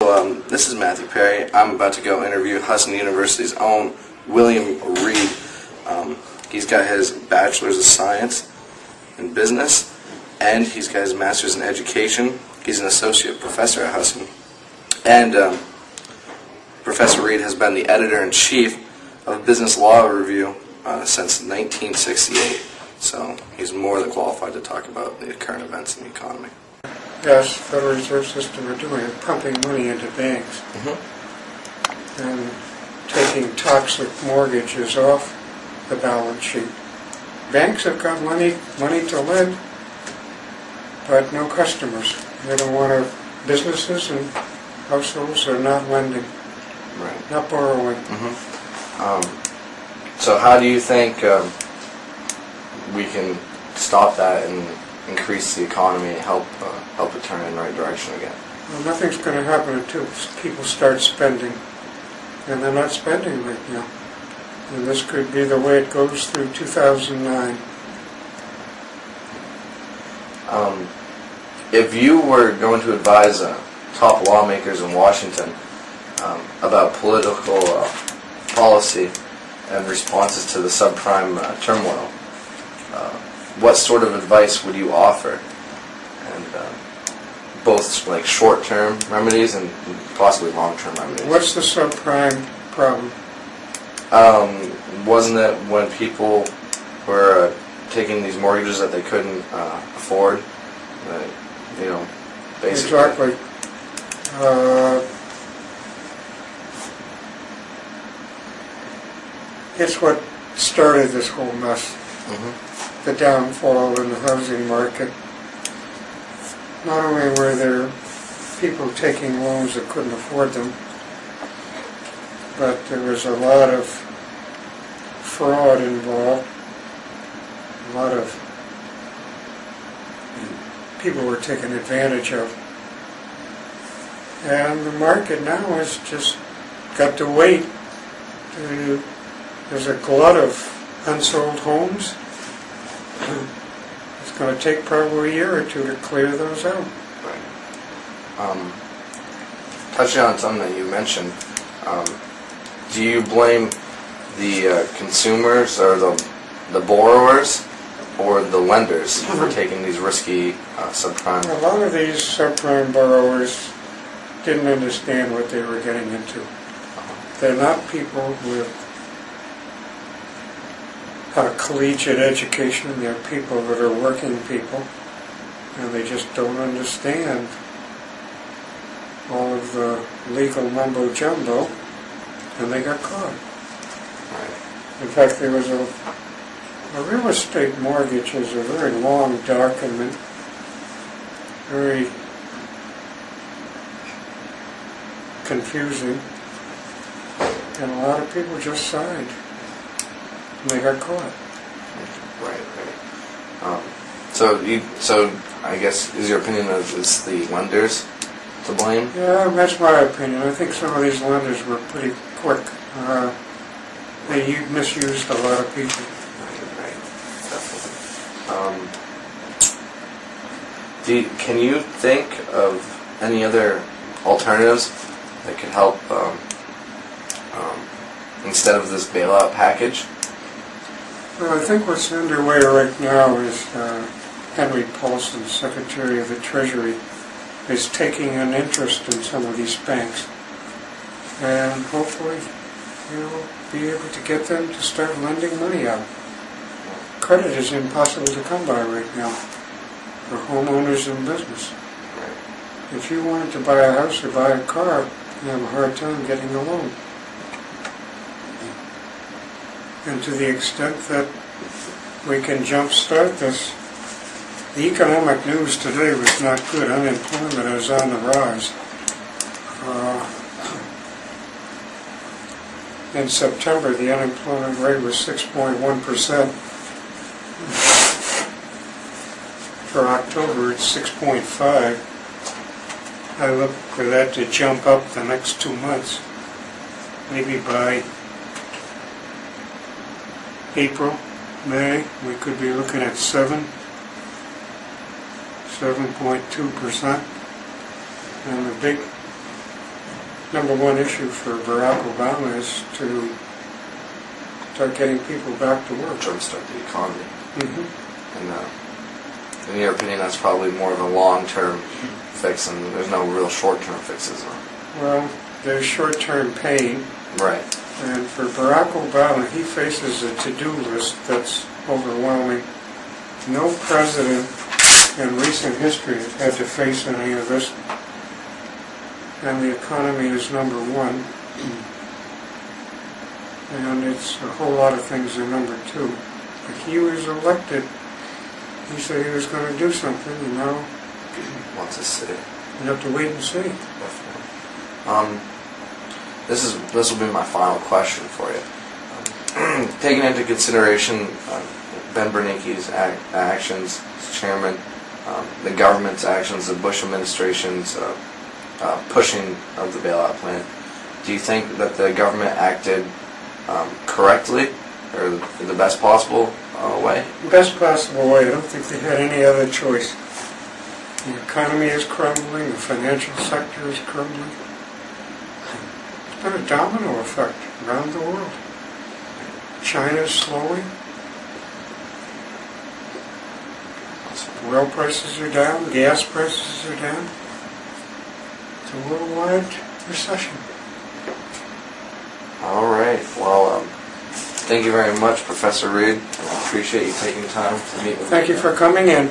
This is Matthew Pirie. I'm about to go interview Hudson University's own William Reed. He's got his Bachelor's of Science in Business, and he's got his Master's in Education. He's an Associate Professor at Hudson. And Professor Reed has been the Editor-in-Chief of Business Law Review since 1968. So he's more than qualified to talk about the current events in the economy. Yes, the Federal Reserve System are doing it, pumping money into banks and taking toxic mortgages off the balance sheet. Banks have got money to lend, but no customers. They don't want to. Businesses and households are not lending, not borrowing. So how do you think we can stop that and increase the economy and help it turn in the right direction again? Well, nothing's going to happen until people start spending, and they're not spending right now. And this could be the way it goes through 2009. If you were going to advise top lawmakers in Washington about political policy and responses to the subprime turmoil, what sort of advice would you offer? And both like short-term remedies and possibly long-term remedies. What's the subprime problem? Wasn't it when people were taking these mortgages that they couldn't afford? Basically. Exactly. It's what started this whole mess. The downfall in the housing market. Not only were there people taking loans that couldn't afford them, but there was a lot of fraud involved. A lot of people were taken advantage of. And the market now has just got to wait. There's a glut of unsold homes. It's going to take probably a year or two to clear those out. Touching on something that you mentioned, do you blame the consumers or the borrowers or the lenders for taking these risky subprime? A lot of these subprime borrowers didn't understand what they were getting into. They're not people with a collegiate education. They're people that are working people, and they just don't understand all of the legal mumbo jumbo, and they got caught. In fact, there was a real estate mortgage is a very long document, very confusing, and a lot of people just signed. And they got caught. So I guess is your opinion that it's the lenders to blame? Yeah, that's my opinion. I think some of these lenders were pretty quick. They misused a lot of people. Can you think of any other alternatives that could help instead of this bailout package? Well, I think what's underway right now is Henry Paulson, Secretary of the Treasury, is taking an interest in some of these banks, and hopefully he'll be able to get them to start lending money out. Credit is impossible to come by right now for homeowners in business. If you wanted to buy a house or buy a car, you have a hard time getting a loan. And to the extent that we can jumpstart this, the economic news today was not good. Unemployment is on the rise. In September, the unemployment rate was 6.1%. For October, it's 6.5%. I look for that to jump up the next 2 months, maybe by April, May, we could be looking at 7.2%. And the number one issue for Barack Obama is to start getting people back to work. Jumpstart the economy. Mm-hmm. And in your opinion, that's probably more of a long-term fix, and there's no real short-term fixes. Well, there's short-term pain. Right. And for Barack Obama, he faces a to-do list that's overwhelming. No president in recent history has had to face any of this. And the economy is number one. And it's a whole lot of things are number two. But he was elected. He said he was going to do something, and now Wants to see. you have to wait and see. Definitely. This will be my final question for you. Taking into consideration Ben Bernanke's actions as chairman, the government's actions, the Bush administration's pushing of the bailout plan, do you think that the government acted correctly or the best possible way? Best possible way. I don't think they had any other choice. The economy is crumbling. The financial sector is crumbling. It's been a domino effect around the world. China's slowing. Oil prices are down. Gas prices are down. It's a worldwide recession. All right. Well, thank you very much, Professor Reed. I appreciate you taking time to meet with me. Thank you for coming in.